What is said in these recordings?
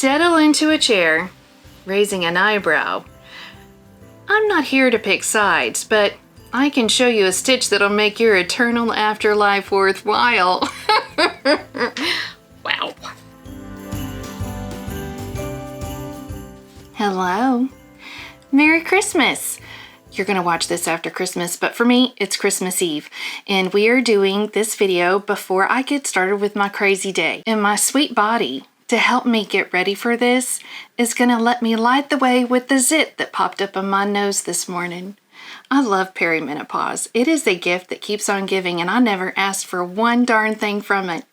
Settle into a chair, raising an eyebrow. I'm not here to pick sides, but I can show you a stitch that'll make your eternal afterlife worthwhile. Wow. Hello. Merry Christmas. You're gonna watch this after Christmas, but for me, it's Christmas Eve. And we are doing this video before I get started with my crazy day. And my sweet body, to help me get ready for this, is gonna let me light the way with the zit that popped up on my nose this morning. I love perimenopause. It is a gift that keeps on giving, and I never asked for one darn thing from it.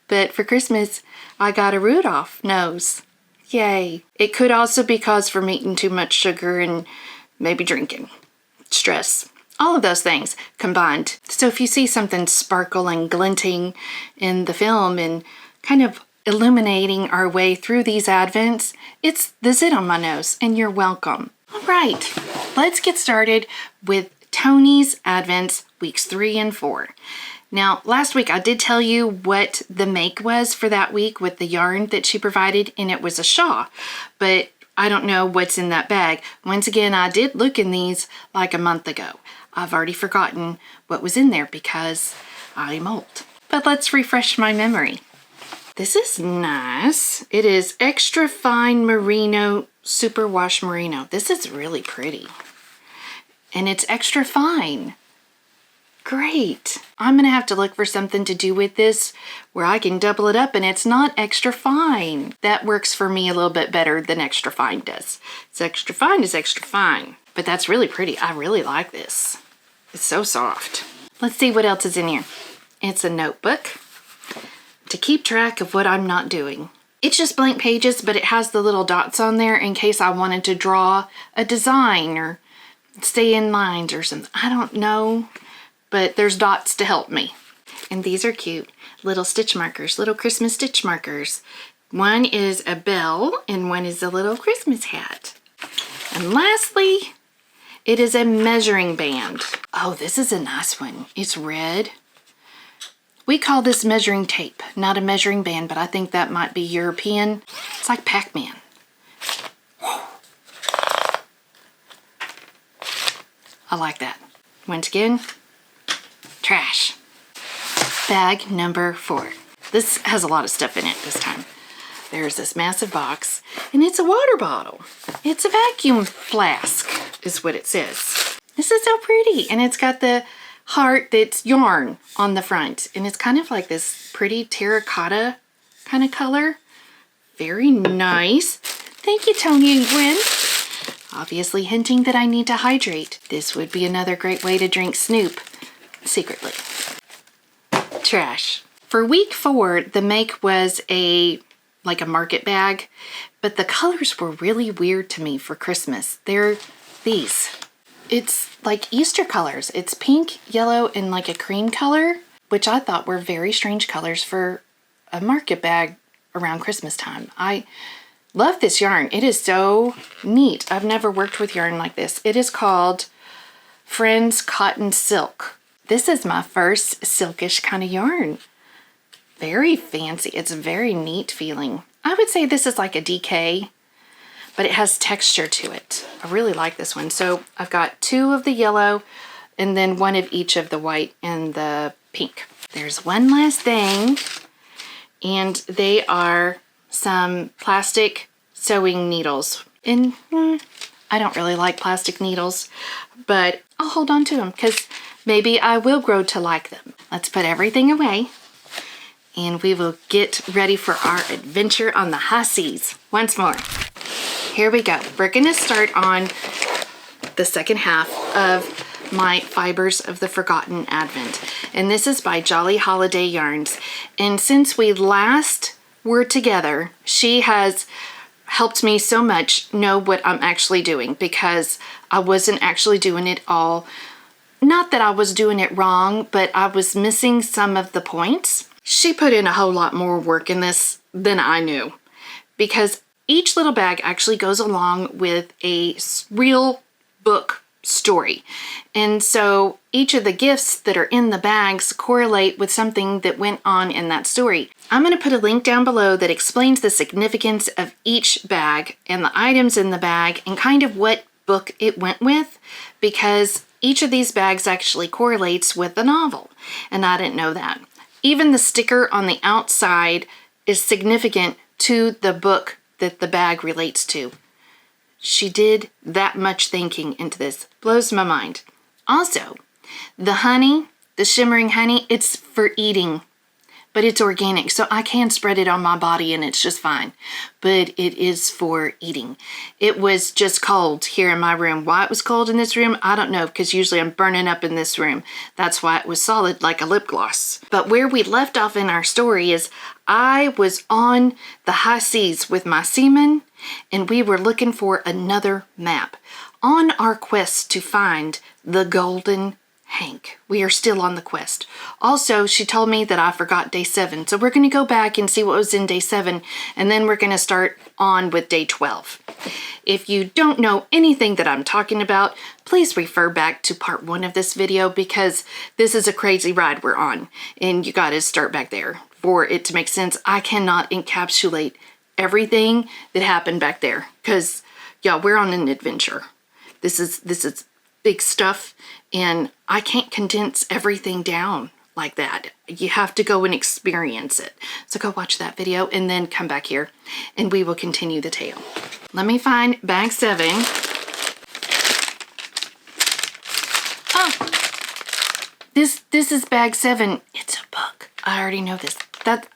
But for Christmas, I got a Rudolph nose. Yay. It could also be cause from eating too much sugar and maybe drinking. Stress. All of those things combined. So if you see something sparkle and glinting in the film and kind of illuminating our way through these Advents, it's the zit on my nose, and you're welcome. All right, let's get started with Tony's Advents weeks 3 and 4. Now, last week I did tell you what the make was for that week with the yarn that she provided, and it was a shawl, but I don't know what's in that bag. Once again, I did look in these like a month ago. I've already forgotten what was in there because I'm old. But let's refresh my memory. This is nice. It is extra fine merino, superwash merino. This is really pretty. And it's extra fine. Great. I'm gonna have to look for something to do with this where I can double it up and it's not extra fine. That works for me a little bit better than extra fine does. It's extra fine is extra fine, but that's really pretty. I really like this. It's so soft. Let's see what else is in here. It's a notebook to keep track of what I'm not doing. It's just blank pages, but it has the little dots on there in case I wanted to draw a design or stay in lines or something. I don't know. But there's dots to help me. And these are cute. Little stitch markers, little Christmas stitch markers. One is a bell and one is a little Christmas hat. And lastly, it is a measuring band. Oh, this is a nice one. It's red. We call this measuring tape, not a measuring band, but I think that might be European. It's like Pac-Man. I like that. Once again, trash. Bag number 4. This has a lot of stuff in it this time. There's this massive box, and it's a water bottle. It's a vacuum flask, is what it says. This is so pretty, and it's got the heart that's yarn on the front, and it's kind of like this pretty terracotta kind of color. Very nice. Thank you, Tony and Gwen. Obviously hinting that I need to hydrate. This would be another great way to drink Snoop. Secretly. Trash. For week 4, the make was like a market bag, but the colors were really weird to me for Christmas. They're these. It's like Easter colors. It's pink, yellow, and like a cream color, which I thought were very strange colors for a market bag around Christmas time. I love this yarn. It is so neat. I've never worked with yarn like this. It is called Friends Cotton Silk. This is my first silkish kind of yarn. Very fancy. It's very neat feeling. I would say this is like a DK, but it has texture to it. I really like this one. So I've got 2 of the yellow and then 1 of each of the white and the pink. There's one last thing, and they are some plastic sewing needles. And I don't really like plastic needles, but I'll hold on to them because maybe I will grow to like them. Let's put everything away and we will get ready for our adventure on the high seas once more. Here we go. We're gonna start on the second half of my Fibers of the Forgotten Advent. And this is by Jolly Holiday Yarns. And since we last were together, she has helped me so much know what I'm actually doing, because I wasn't actually doing it all. Not that I was doing it wrong, but I was missing some of the points. She put in a whole lot more work in this than I knew, because each little bag actually goes along with a real book story. And so each of the gifts that are in the bags correlate with something that went on in that story. I'm going to put a link down below that explains the significance of each bag and the items in the bag and kind of what book it went with, because each of these bags actually correlates with the novel, and I didn't know that. Even the sticker on the outside is significant to the book that the bag relates to. She did that much thinking into this. Blows my mind. Also, the honey, the shimmering honey, it's for eating, but it's organic, so I can spread it on my body and it's just fine. But it is for eating. It was just cold here in my room. Why it was cold in this room, I don't know, because usually I'm burning up in this room. That's why it was solid like a lip gloss. But where we left off in our story is I was on the high seas with my seaman, and we were looking for another map on our quest to find the golden Hank. We are still on the quest. Also, she told me that I forgot day 7, so we're going to go back and see what was in day 7, and then we're going to start on with day 12. If you don't know anything that I'm talking about, please refer back to part 1 of this video, because this is a crazy ride we're on, and you got to start back there for it to make sense. I cannot encapsulate everything that happened back there, because yeah, we're on an adventure. This is big stuff, and I can't condense everything down like that. You have to go and experience it. So go watch that video and then come back here and we will continue the tale. Let me find bag 7. Oh, this is bag 7. It's a book. I already know this.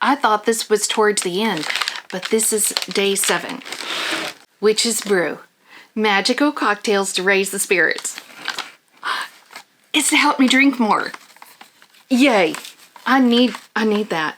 I thought this was towards the end, but this is day 7. Witch's Brew. Magical cocktails to raise the spirits. It's to help me drink more. Yay. I need that.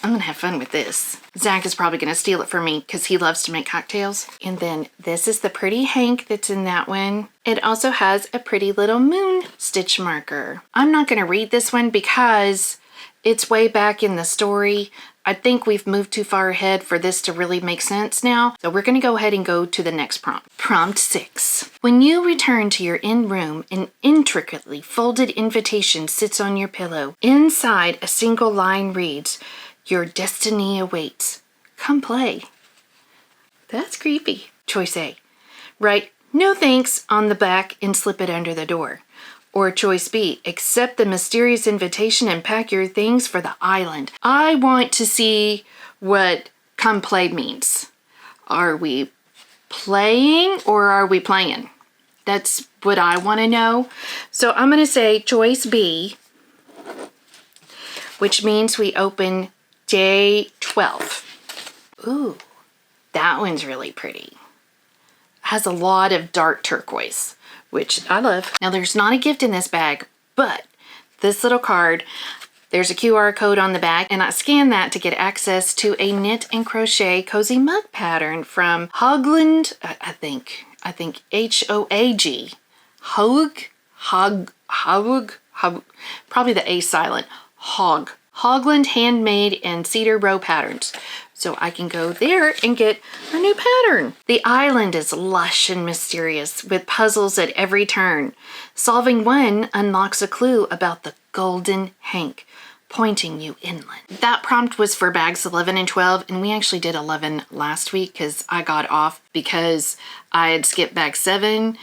I'm gonna have fun with this. Zach is probably gonna steal it from me because he loves to make cocktails. And then this is the pretty Hank that's in that one. It also has a pretty little moon stitch marker. I'm not gonna read this one because it's way back in the story. I think we've moved too far ahead for this to really make sense now. So we're going to go ahead and go to the next prompt. Prompt 6. When you return to your in-room, an intricately folded invitation sits on your pillow. Inside, a single line reads, "Your destiny awaits. Come play." That's creepy. Choice A. Write "No thanks" on the back and slip it under the door. Or choice B, accept the mysterious invitation and pack your things for the island. I want to see what "come play" means. Are we playing or are we playing? That's what I want to know. So I'm going to say choice B, which means we open day 12. Ooh, that one's really pretty. Has a lot of dark turquoise, which I love. Now there's not a gift in this bag, but this little card, there's a QR code on the back, and I scanned that to get access to a knit and crochet cozy mug pattern from Hogland, I think H-O-A-G, Hog, probably the A silent, Hogland handmade and cedar row patterns. So I can go there and get a new pattern. The island is lush and mysterious with puzzles at every turn. Solving one unlocks a clue about the golden Hank, pointing you inland. That prompt was for bags 11 and 12, and we actually did 11 last week because I got off because I had skipped bag 7.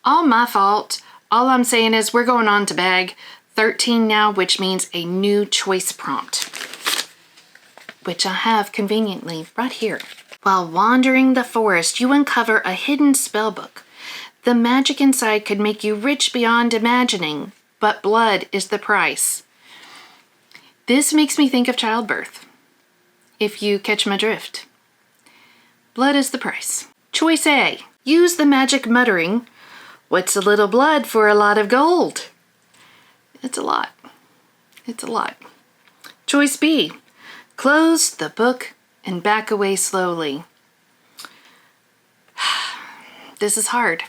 All my fault. All I'm saying is we're going on to bag 13 now, which means a new choice prompt, which I have conveniently right here. While wandering the forest, you uncover a hidden spell book. The magic inside could make you rich beyond imagining, but blood is the price. This makes me think of childbirth, if you catch my drift. Blood is the price. Choice A, use the magic muttering, "What's a little blood for a lot of gold?" It's a lot. It's a lot. Choice B, close the book and back away slowly. This is hard.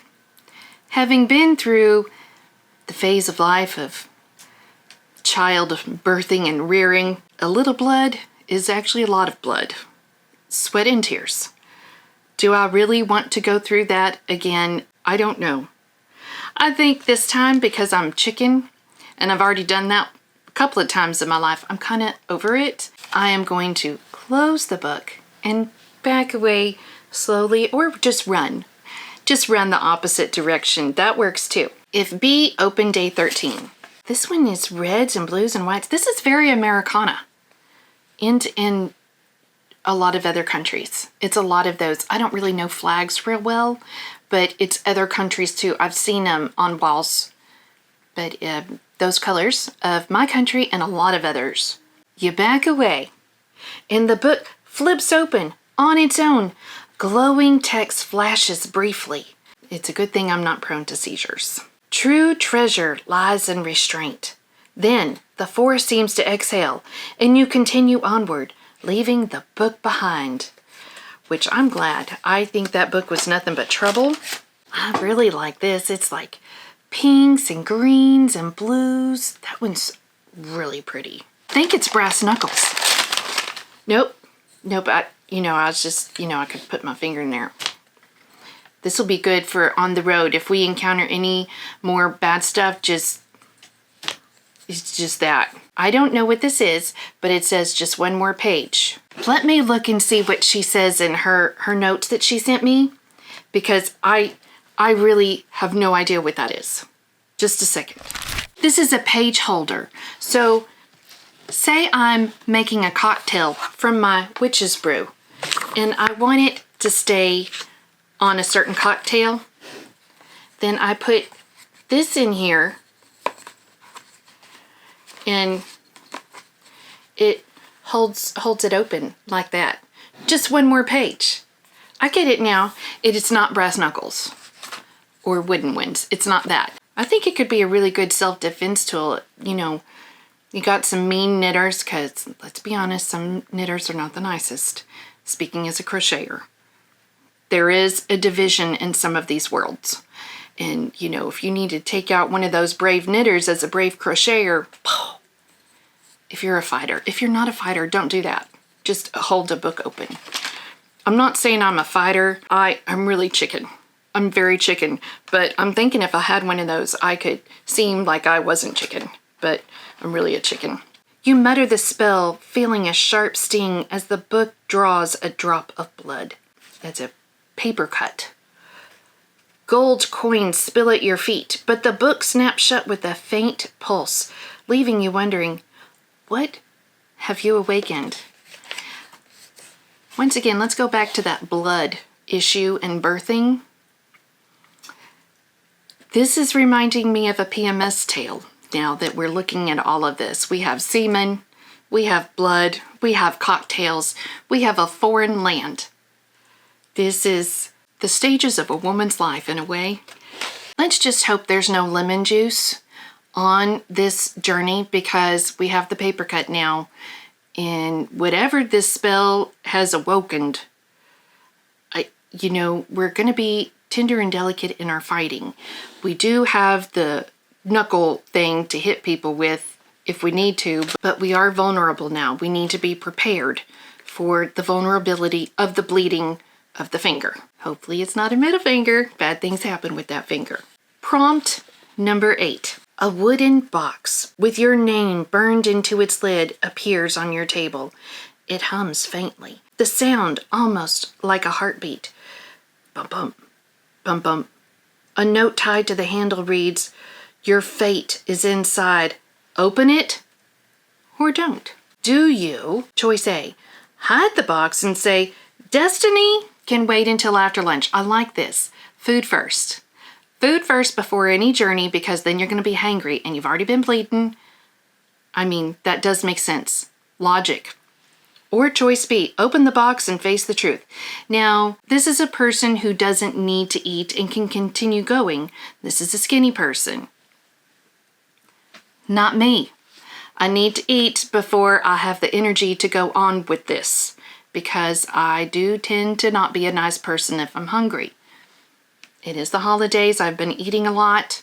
Having been through the phase of life of child birthing and rearing, a little blood is actually a lot of blood. Sweat and tears. Do I really want to go through that again? I don't know. I think this time, because I'm chicken and I've already done that a couple of times in my life, I'm kind of over it. I am going to close the book and back away slowly, or just run. Just run the opposite direction. That works too. If B, open day 13. This one is reds and blues and whites. This is very Americana. And in a lot of other countries. It's a lot of those. I don't really know flags real well, but it's other countries too. I've seen them on walls. But those colors of my country and a lot of others. You back away, and the book flips open on its own. Glowing text flashes briefly. It's a good thing I'm not prone to seizures. True treasure lies in restraint. Then the forest seems to exhale, and you continue onward, leaving the book behind. Which I'm glad. I think that book was nothing but trouble. I really like this. It's like pinks and greens and blues. That one's really pretty. I think it's brass knuckles. Nope. I was just, I could put my finger in there. This will be good for on the road. If we encounter any more bad stuff, it's just that. I don't know what this is, but it says just one more page. Let me look and see what she says in her notes that she sent me, because I really have no idea what that is. Just a second. This is a page holder. So say I'm making a cocktail from my witch's brew, and I want it to stay on a certain cocktail. Then I put this in here, and it holds it open like that. Just one more page. I get it now. It is not brass knuckles or wooden ones. It's not that. I think it could be a really good self-defense tool. You got some mean knitters, because let's be honest, some knitters are not the nicest. Speaking as a crocheter, there is a division in some of these worlds. And, if you need to take out one of those brave knitters as a brave crocheter, if you're a fighter. If you're not a fighter, don't do that. Just hold a book open. I'm not saying I'm a fighter. I'm really chicken. I'm very chicken. But I'm thinking if I had one of those, I could seem like I wasn't chicken. But I'm really a chicken. You mutter the spell, feeling a sharp sting as the book draws a drop of blood. That's a paper cut. Gold coins spill at your feet, but the book snaps shut with a faint pulse, leaving you wondering, what have you awakened? Once again, let's go back to that blood issue and birthing. This is reminding me of a PMS tale now that we're looking at all of this. We have semen, we have blood, we have cocktails, we have a foreign land. This is the stages of a woman's life in a way. Let's just hope there's no lemon juice on this journey, because we have the paper cut now, and whatever this spell has awakened, we're going to be tender and delicate in our fighting. We do have the knuckle thing to hit people with if we need to, but we are vulnerable now. We need to be prepared for the vulnerability of the bleeding of the finger. Hopefully it's not a middle finger. Bad things happen with that finger. Prompt number 8. A wooden box with your name burned into its lid appears on your table. It hums faintly. The sound almost like a heartbeat. Bump, bump, bump, bump. A note tied to the handle reads, "Your fate is inside. Open it or don't." Do you, choice A, hide the box and say, "Destiny can wait until after lunch"? I like this. Food first. Food first before any journey, because then you're going to be hangry and you've already been bleeding. I mean, that does make sense. Logic. Or choice B, open the box and face the truth. Now, this is a person who doesn't need to eat and can continue going. This is a skinny person. Not me. I need to eat before I have the energy to go on with this, because I do tend to not be a nice person if I'm hungry. It is the holidays. I've been eating a lot,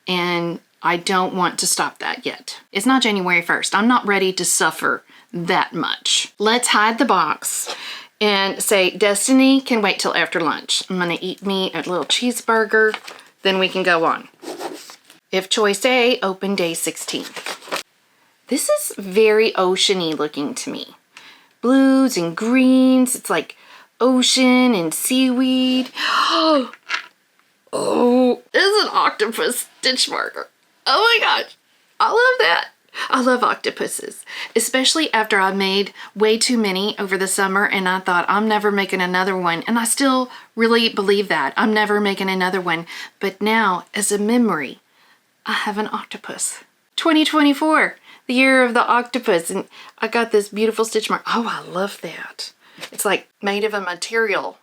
and I don't want to stop that yet. It's not January 1st. I'm not ready to suffer that much. Let's hide the box and say, Destiny can wait till after lunch. I'm gonna eat me a little cheeseburger, then we can go on. If choice A, open day 16. This is very oceany looking to me. Blues and greens, it's like ocean and seaweed. Oh, this is an octopus stitch marker. Oh my gosh, I love that. I love octopuses, especially after I made way too many over the summer and I thought I'm never making another one. And I still really believe that. I'm never making another one. But now, as a memory, I have an octopus. 2024, the year of the octopus. And I got this beautiful stitch mark. Oh, I love that. It's like made of a material.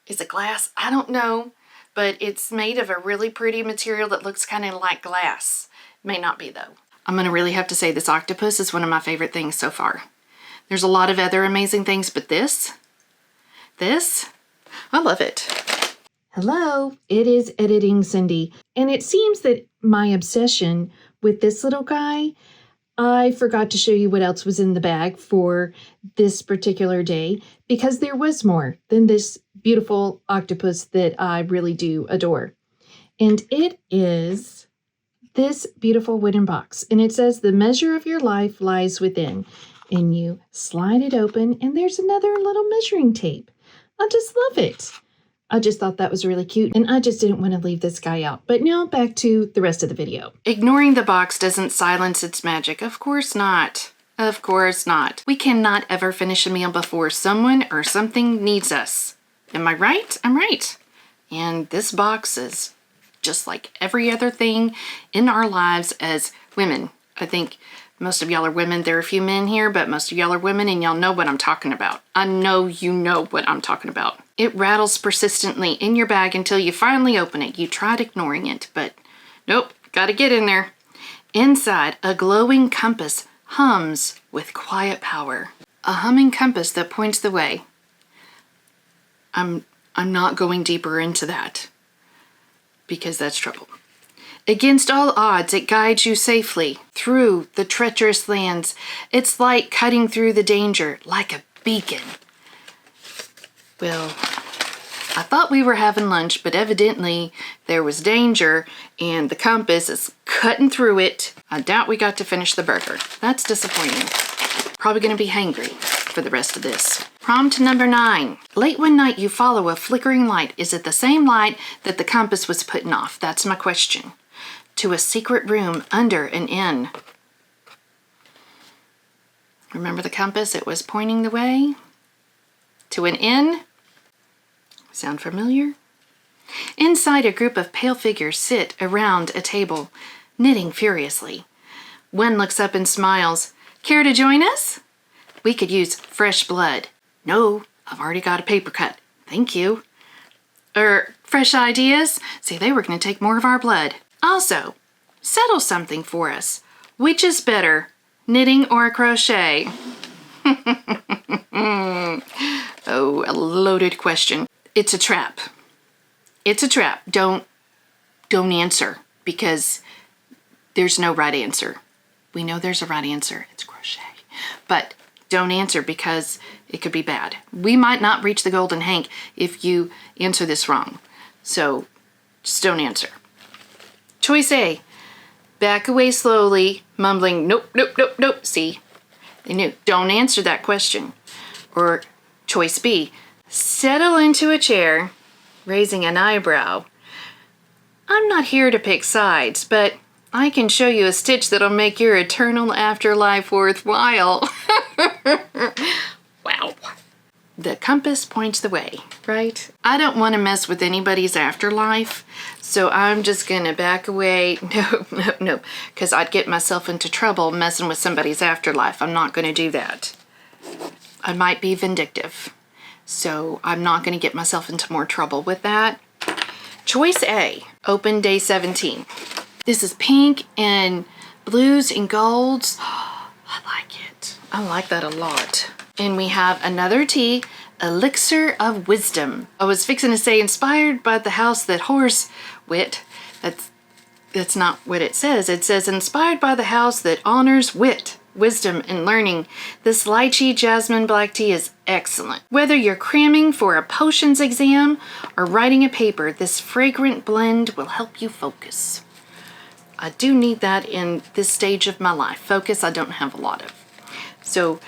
Is it glass? I don't know. But it's made of a really pretty material that looks kind of like glass. May not be though. I'm gonna really have to say this octopus is one of my favorite things so far. There's a lot of other amazing things, but this, I love it. Hello, it is Editing Cindy. And it seems that my obsession with this little guy, I forgot to show you what else was in the bag for this particular day because there was more than this beautiful octopus that I really do adore. And it is this beautiful wooden box. And it says, the measure of your life lies within. And you slide it open and there's another little measuring tape. I just love it. I just thought that was really cute and I just didn't want to leave this guy out. But now back to the rest of the video. Ignoring the box doesn't silence its magic. Of course not. Of course not. We cannot ever finish a meal before someone or something needs us. Am I right? I'm right. And this box is just like every other thing in our lives as women. I think most of y'all are women. There are a few men here, but most of y'all are women and y'all know what I'm talking about. I know you know what I'm talking about. It rattles persistently in your bag until you finally open it. You tried ignoring it, but nope, gotta get in there. Inside, a glowing compass hums with quiet power. A humming compass that points the way. I'm not going deeper into that because that's trouble. Against all odds, it guides you safely through the treacherous lands. It's like cutting through the danger like a beacon. Well, I thought we were having lunch, but evidently there was danger and the compass is cutting through it. I doubt we got to finish the burger. That's disappointing. Probably gonna be hangry for the rest of this. Prompt number 9. Late one night you follow a flickering light. Is it the same light that the compass was putting off? That's my question. To a secret room under an inn. Remember the compass? It was pointing the way to an inn. Sound familiar? Inside, a group of pale figures sit around a table, knitting furiously. One looks up and smiles. Care to join us? We could use fresh blood. No, I've already got a paper cut. Thank you. Fresh ideas? See, they were going to take more of our blood. Also, settle something for us. Which is better, knitting or crochet? Oh, a loaded question. It's a trap. It's a trap. Don't answer because there's no right answer. We know there's a right answer. It's crochet. But don't answer because it could be bad. We might not reach the golden hank if you answer this wrong. So just don't answer. Choice A, back away slowly, mumbling, nope, nope, nope, nope. See, they knew. Don't answer that question. Or choice B, settle into a chair, raising an eyebrow. I'm not here to pick sides, but I can show you a stitch that'll make your eternal afterlife worthwhile. Wow. The compass points the way, right? I don't want to mess with anybody's afterlife, so I'm just going to back away. No, because I'd get myself into trouble messing with somebody's afterlife. I'm not going to do that. I might be vindictive, so I'm not going to get myself into more trouble with that. Choice A, open day 17. This is pink and blues and golds. I like it. I like that a lot. And we have another tea, Elixir of Wisdom. I was fixing to say inspired by the house that whores wit. That's not what it says. It says inspired by the house that honors wit. wisdom, and learning, this lychee jasmine black tea is excellent. Whether you're cramming for a potions exam or writing a paper, this fragrant blend will help you focus. I do need that in this stage of my life. Focus I don't have a lot of. So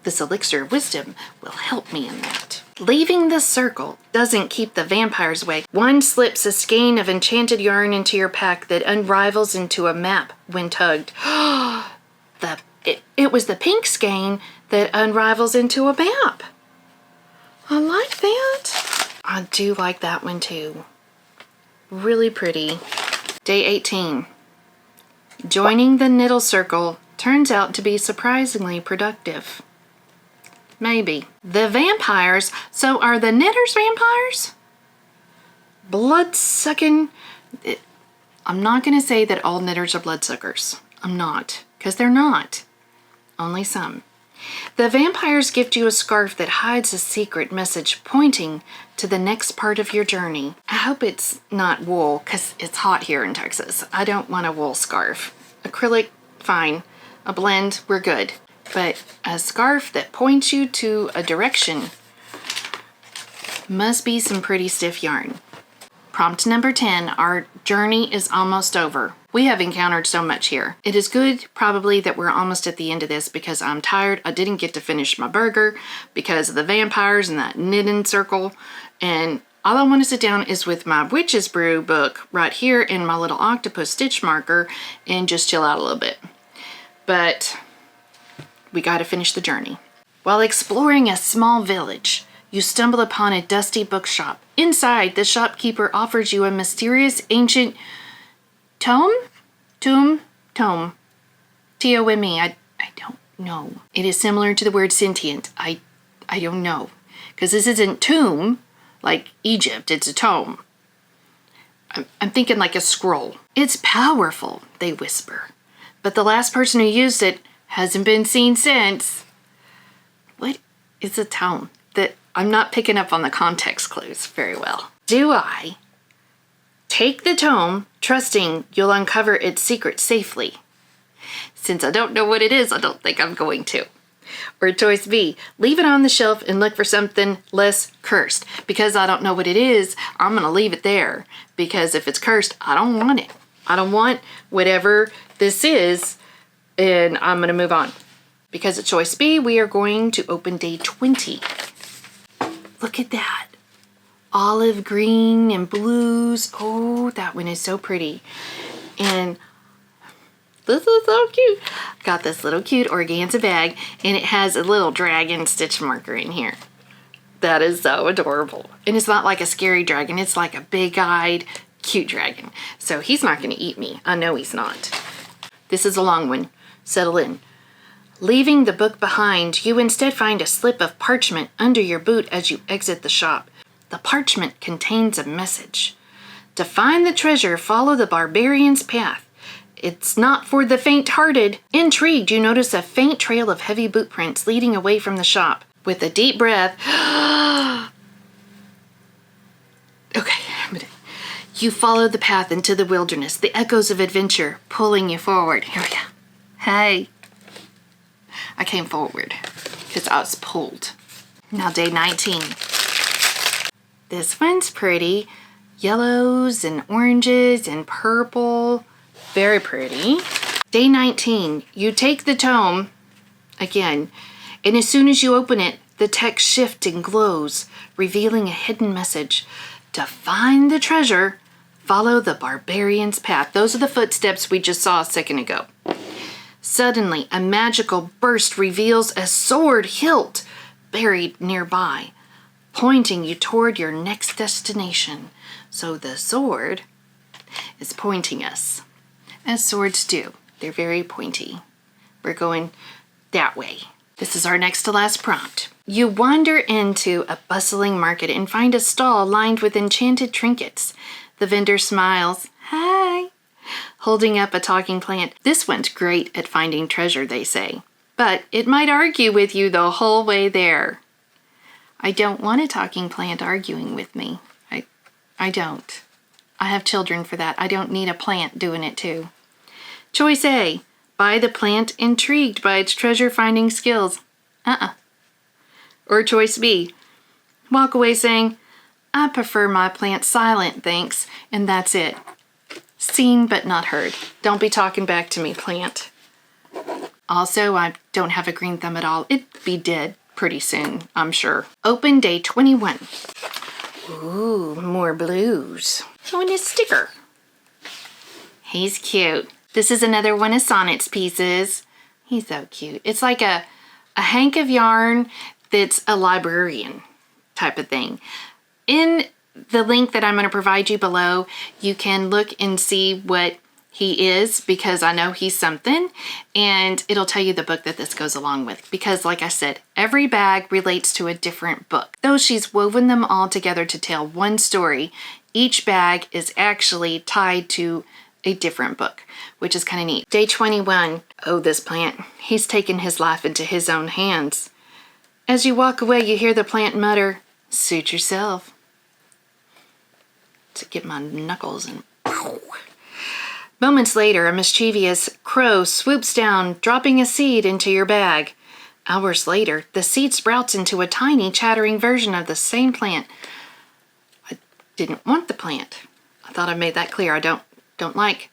this elixir of wisdom will help me in that. Leaving the circle doesn't keep the vampires away. One slips a skein of enchanted yarn into your pack that unravels into a map when tugged. It was the pink skein that unravels into a map. I like that. I do like that one too. Really pretty. Day 18. Joining the knittle circle turns out to be surprisingly productive. Maybe. The vampires, so are the knitters vampires? Blood-sucking. I'm not going to say that all knitters are bloodsuckers. I'm not, because they're not. Only some. The vampires gift you a scarf that hides a secret message pointing to the next part of your journey. I hope it's not wool, because it's hot here in Texas. I don't want a wool scarf. Acrylic, fine. A blend, we're good. But a scarf that points you to a direction must be some pretty stiff yarn. Prompt number 10, our journey is almost over. We have encountered so much here. It is good probably that we're almost at the end of this because I'm tired. I didn't get to finish my burger because of the vampires and that knitting circle. And all I want to sit down is with my Witch's Brew book right here and my little octopus stitch marker and just chill out a little bit. But we got to finish the journey. While exploring a small village, you stumble upon a dusty bookshop. Inside, the shopkeeper offers you a mysterious ancient tome? Tome? T-O-M-E. I don't know. It is similar to the word sentient. I don't know. Because this isn't tomb, like Egypt. It's a tome. I'm thinking like a scroll. It's powerful, they whisper. But the last person who used it hasn't been seen since. What is a tome? That I'm not picking up on the context clues very well. Do I take the tome, trusting you'll uncover its secret safely? Since I don't know what it is, I don't think I'm going to. Or choice B, leave it on the shelf and look for something less cursed. Because I don't know what it is, I'm going to leave it there. Because if it's cursed, I don't want it. I don't want whatever this is, and I'm going to move on. Because at choice B, we are going to open day 20. Look at that. Olive green and blues. Oh, that one is so pretty. And this is so cute. Got this little cute organza bag, and it has a little dragon stitch marker in here. That is so adorable. And it's not like a scary dragon. It's like a big-eyed, cute dragon. So he's not going to eat me. I know he's not. This is a long one. Settle in. Leaving the book behind, you instead find a slip of parchment under your boot as you exit the shop. The parchment contains a message. To find the treasure, follow the barbarian's path. It's not for the faint-hearted. Intrigued, you notice a faint trail of heavy boot prints leading away from the shop. With a deep breath, okay, you follow the path into the wilderness, the echoes of adventure pulling you forward. Here we go. Hey. I came forward because I was pulled. Now day 19. This one's pretty. Yellows and oranges and purple. Very pretty. Day 19. You take the tome again, and as soon as you open it, the text shifts and glows, revealing a hidden message. To find the treasure, follow the barbarian's path. Those are the footsteps we just saw a second ago. Suddenly, a magical burst reveals a sword hilt buried nearby, pointing you toward your next destination. So the sword is pointing us, as swords do. They're very pointy. We're going that way. This is our next to last prompt. You wander into a bustling market and find a stall lined with enchanted trinkets. The vendor smiles. Hi. Holding up a talking plant. This one's great at finding treasure, they say. But it might argue with you the whole way there. I don't want a talking plant arguing with me. I don't. I have children for that. I don't need a plant doing it too. Choice A. Buy the plant intrigued by its treasure-finding skills. Or choice B, walk away saying, I prefer my plant silent, thanks, and that's it. Seen but not heard. Don't be talking back to me, plant. Also, I don't have a green thumb at all. It'd be dead pretty soon, I'm sure. Open day 21. Ooh, more blues. Oh, and a sticker. He's cute. This is another one of Sonnet's pieces. He's so cute. It's like a hank of yarn that's a librarian type of thing. In the link that I'm going to provide you below, you can look and see what he is, because I know he's something, and it'll tell you the book that this goes along with, because like I said, every bag relates to a different book. Though she's woven them all together to tell one story, each bag is actually tied to a different book, which is kind of neat. Day 21. Oh, this plant. He's taken his life into his own hands. As you walk away, you hear the plant mutter, suit yourself. To get my knuckles and pow. Moments later, a mischievous crow swoops down, dropping a seed into your bag. Hours later, the seed sprouts into a tiny, chattering version of the same plant. I didn't want the plant. I thought I made that clear. I don't like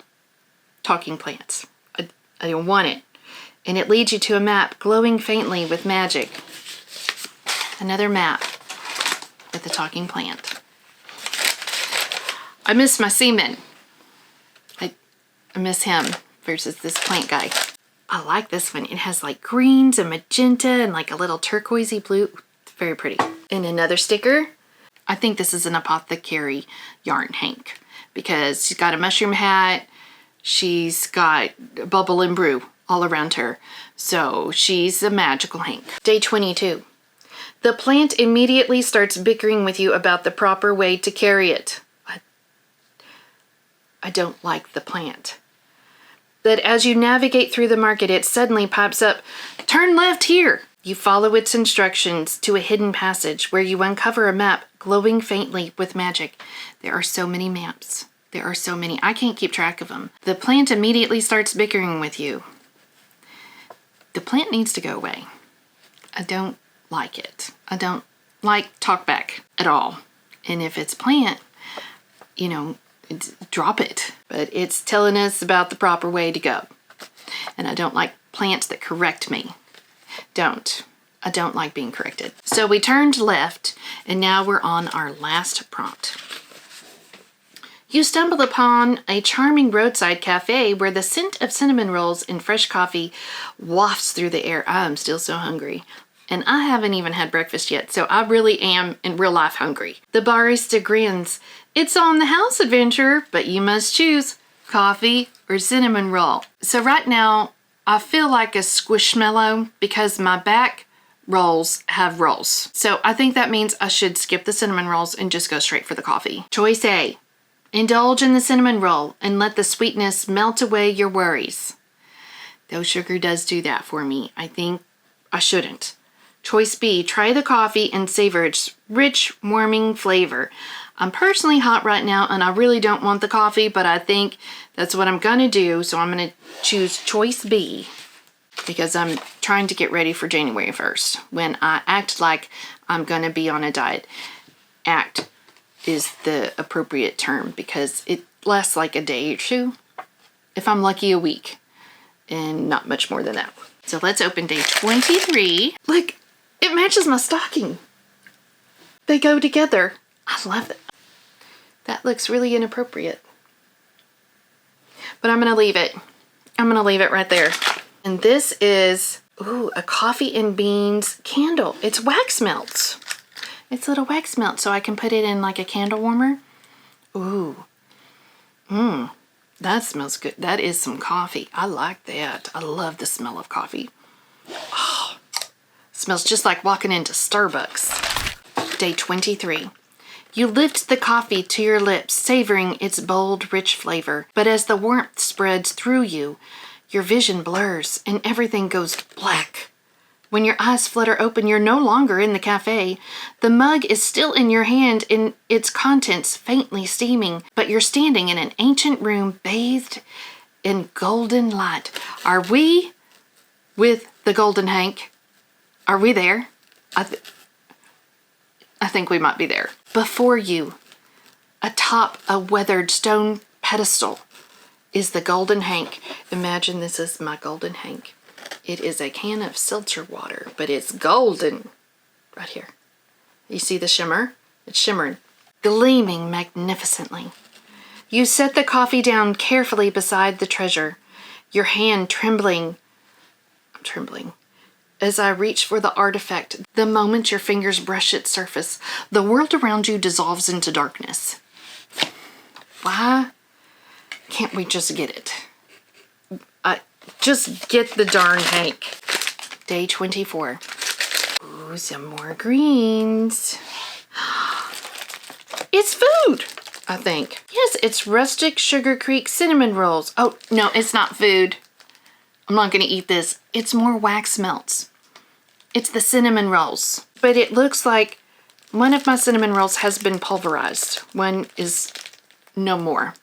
talking plants. I don't want it. And it leads you to a map glowing faintly with magic. Another map with a talking plant. I miss my seaman. I miss him versus this plant guy. I like this one. It has like greens and magenta and like a little turquoisey blue. It's very pretty. And another sticker. I think this is an apothecary yarn hank, because she's got a mushroom hat. She's got bubble and brew all around her. So she's a magical hank. Day 22. The plant immediately starts bickering with you about the proper way to carry it. I don't like the plant. That as you navigate through the market, it suddenly pops up, turn left here. You follow its instructions to a hidden passage where you uncover a map glowing faintly with magic. There are so many maps. There are so many. I can't keep track of them. The plant immediately starts bickering with you. The plant needs to go away. I don't like it. I don't like talkback at all. And if it's plant, you know, drop it. But it's telling us about the proper way to go. And I don't like plants that correct me. I don't like being corrected. So we turned left, and now we're on our last prompt. You stumble upon a charming roadside cafe where the scent of cinnamon rolls and fresh coffee wafts through the air. I'm still so hungry. And I haven't even had breakfast yet, so I really am in real life hungry. The barista grins. It's on the house, adventurer, but you must choose coffee or cinnamon roll. So right now, I feel like a squishmallow because my back rolls have rolls. So I think that means I should skip the cinnamon rolls and just go straight for the coffee. Choice A. Indulge in the cinnamon roll and let the sweetness melt away your worries. Though sugar does do that for me, I think I shouldn't. Choice B, try the coffee and savor its rich, warming flavor. I'm personally hot right now and I really don't want the coffee, but I think that's what I'm gonna do. So I'm gonna choose choice B because I'm trying to get ready for January 1st when I act like I'm gonna be on a diet. Act is the appropriate term because it lasts like a day or two. If I'm lucky, a week, and not much more than that. So let's open day 23. Look, it matches my stocking. They go together. I love it. That looks really inappropriate. But I'm gonna leave it. I'm gonna leave it right there. And this is, ooh, a coffee and beans candle. It's wax melts. It's little wax melts, so I can put it in like a candle warmer. Ooh. That smells good. That is some coffee. I like that. I love the smell of coffee. Oh, smells just like walking into Starbucks. Day 23. You lift the coffee to your lips, savoring its bold, rich flavor. But as the warmth spreads through you, your vision blurs and everything goes black. When your eyes flutter open, you're no longer in the cafe. The mug is still in your hand and its contents faintly steaming, but you're standing in an ancient room bathed in golden light. Are we with the golden hank? Are we there? I think we might be there. Before you, atop a weathered stone pedestal, is the golden hank. Imagine this is my golden hank. It is a can of seltzer water, but it's golden. Right here. You see the shimmer? It's shimmering, gleaming magnificently. You set the coffee down carefully beside the treasure, your hand trembling. I'm trembling. As I reach for the artifact, the moment your fingers brush its surface, the world around you dissolves into darkness. Why can't we just get it? Just get the darn hank. Day 24. Ooh, some more greens. It's food, I think. Yes, it's rustic Sugar Creek cinnamon rolls. Oh, no, it's not food. I'm not going to eat this. It's more wax melts. It's the cinnamon rolls. But it looks like one of my cinnamon rolls has been pulverized. One is no more.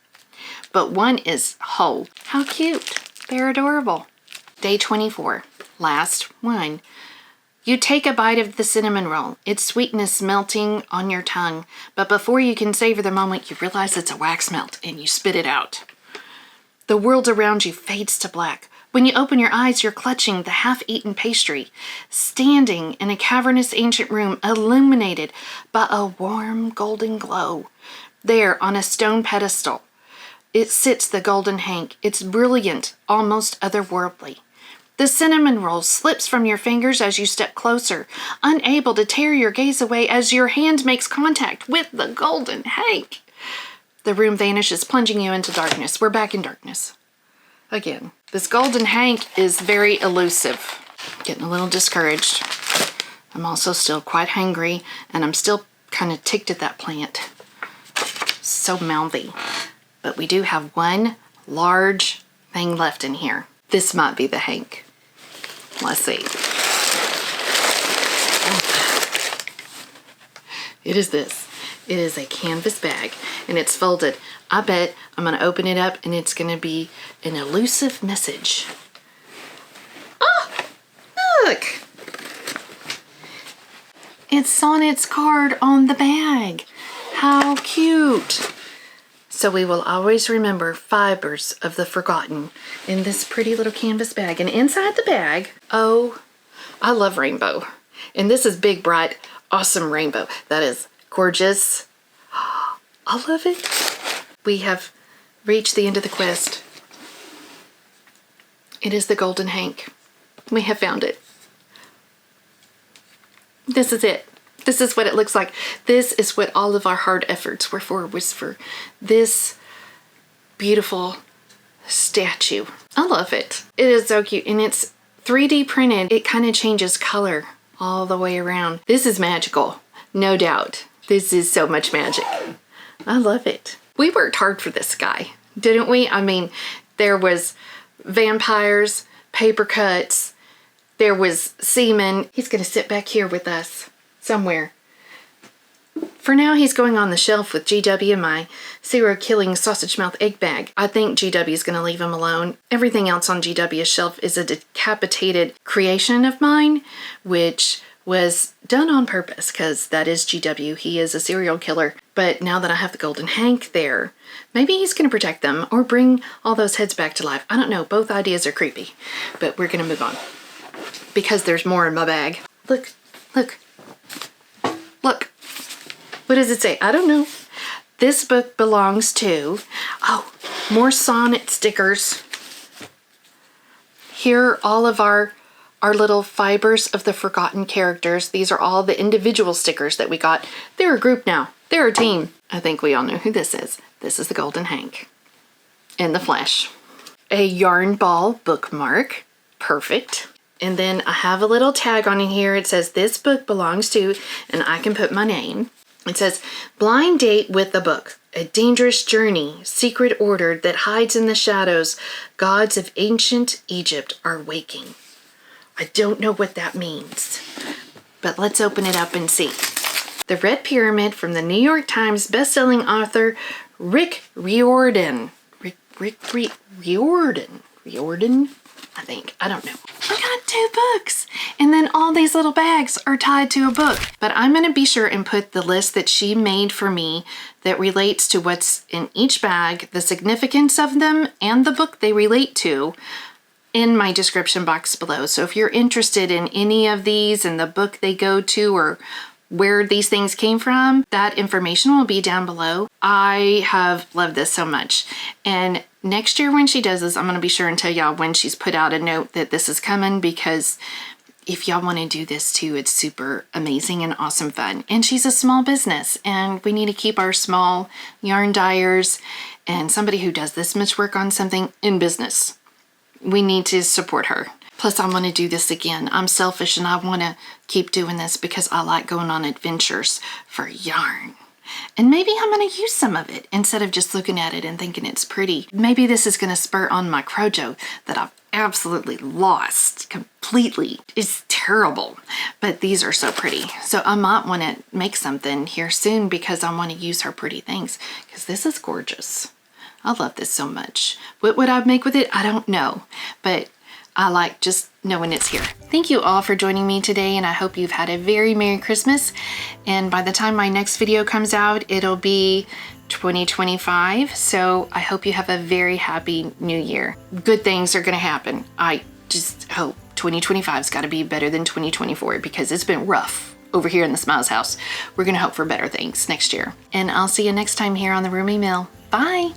But one is whole. How cute. They're adorable. Day 24. Last one. You take a bite of the cinnamon roll, its sweetness melting on your tongue, but before you can savor the moment, you realize it's a wax melt and you spit it out. The world around you fades to black. When you open your eyes, you're clutching the half-eaten pastry, standing in a cavernous ancient room illuminated by a warm golden glow. There, on a stone pedestal, it sits the golden hank. It's brilliant, almost otherworldly. The cinnamon roll slips from your fingers as you step closer, unable to tear your gaze away as your hand makes contact with the golden hank. The room vanishes, plunging you into darkness. We're back in darkness. Again, this golden hank is very elusive. Getting a little discouraged. I'm also still quite hungry, and I'm still kind of ticked at that plant. So mouthy. But we do have one large thing left in here. This might be the hank. Let's see. It is this. It is a canvas bag, and it's folded. I bet I'm going to open it up, and it's going to be an elusive message. Oh, look. It's Sonnet's card on the bag. How cute. So we will always remember fibers of the forgotten in this pretty little canvas bag. And inside the bag, oh, I love rainbow. And this is big, bright, awesome rainbow. That is gorgeous. I love it. We have reached the end of the quest. It is the golden hank. We have found it. This is it. This is what it looks like. This is what all of our hard efforts were for, was for this beautiful statue. I love it. It is so cute, and it's 3D printed. It kind of changes color all the way around. This is magical, no doubt. This is so much magic. I love it. We worked hard for this guy, didn't we? I mean, there was vampires, paper cuts, there was semen. He's gonna sit back here with us somewhere. For now, he's going on the shelf with GW and my serial-killing sausage-mouth egg bag. I think GW is going to leave him alone. Everything else on GW's shelf is a decapitated creation of mine, which was done on purpose, because that is GW. He is a serial killer. But now that I have the golden hank there, maybe he's going to protect them or bring all those heads back to life. I don't know. Both ideas are creepy. But we're going to move on, because there's more in my bag. Look, look. Look, what does it say? I don't know. This book belongs to, oh, more sonnet stickers. Here are all of our little fibers of the forgotten characters. These are all the individual stickers that we got. They're a group now. They're a team. I think we all know who this is. This is the golden hank in the flesh. A yarn ball bookmark. Perfect. And then I have a little tag on here. It says, this book belongs to, and I can put my name. It says, blind date with the book. A dangerous journey, secret ordered that hides in the shadows. Gods of ancient Egypt are waking. I don't know what that means, but let's open it up and see. The Red Pyramid from the New York Times bestselling author Rick Riordan. Riordan, I think. I don't know. I got 2 books. And then all these little bags are tied to a book. But I'm going to be sure and put the list that she made for me that relates to what's in each bag, the significance of them, and the book they relate to in my description box below. So if you're interested in any of these and the book they go to or where these things came from, that information will be down below. I have loved this so much. And next year when she does this, I'm going to be sure and tell y'all when she's put out a note that this is coming, because if y'all want to do this too, it's super amazing and awesome fun. And she's a small business, and we need to keep our small yarn dyers and somebody who does this much work on something in business. We need to support her. Plus, I want to do this again. I'm selfish and I want to keep doing this because I like going on adventures for yarn. And maybe I'm going to use some of it instead of just looking at it and thinking it's pretty. Maybe this is going to spur on my Crojo that I've absolutely lost completely. It's terrible, but these are so pretty. So I might want to make something here soon because I want to use her pretty things, because this is gorgeous. I love this so much. What would I make with it? I don't know, but I like just knowing it's here. Thank you all for joining me today, and I hope you've had a very Merry Christmas. And by the time my next video comes out, it'll be 2025. So I hope you have a very happy new year. Good things are gonna happen. I just hope 2025's gotta be better than 2024 because it's been rough over here in the Smiles house. We're gonna hope for better things next year. And I'll see you next time here on the Rumi Mill. Bye.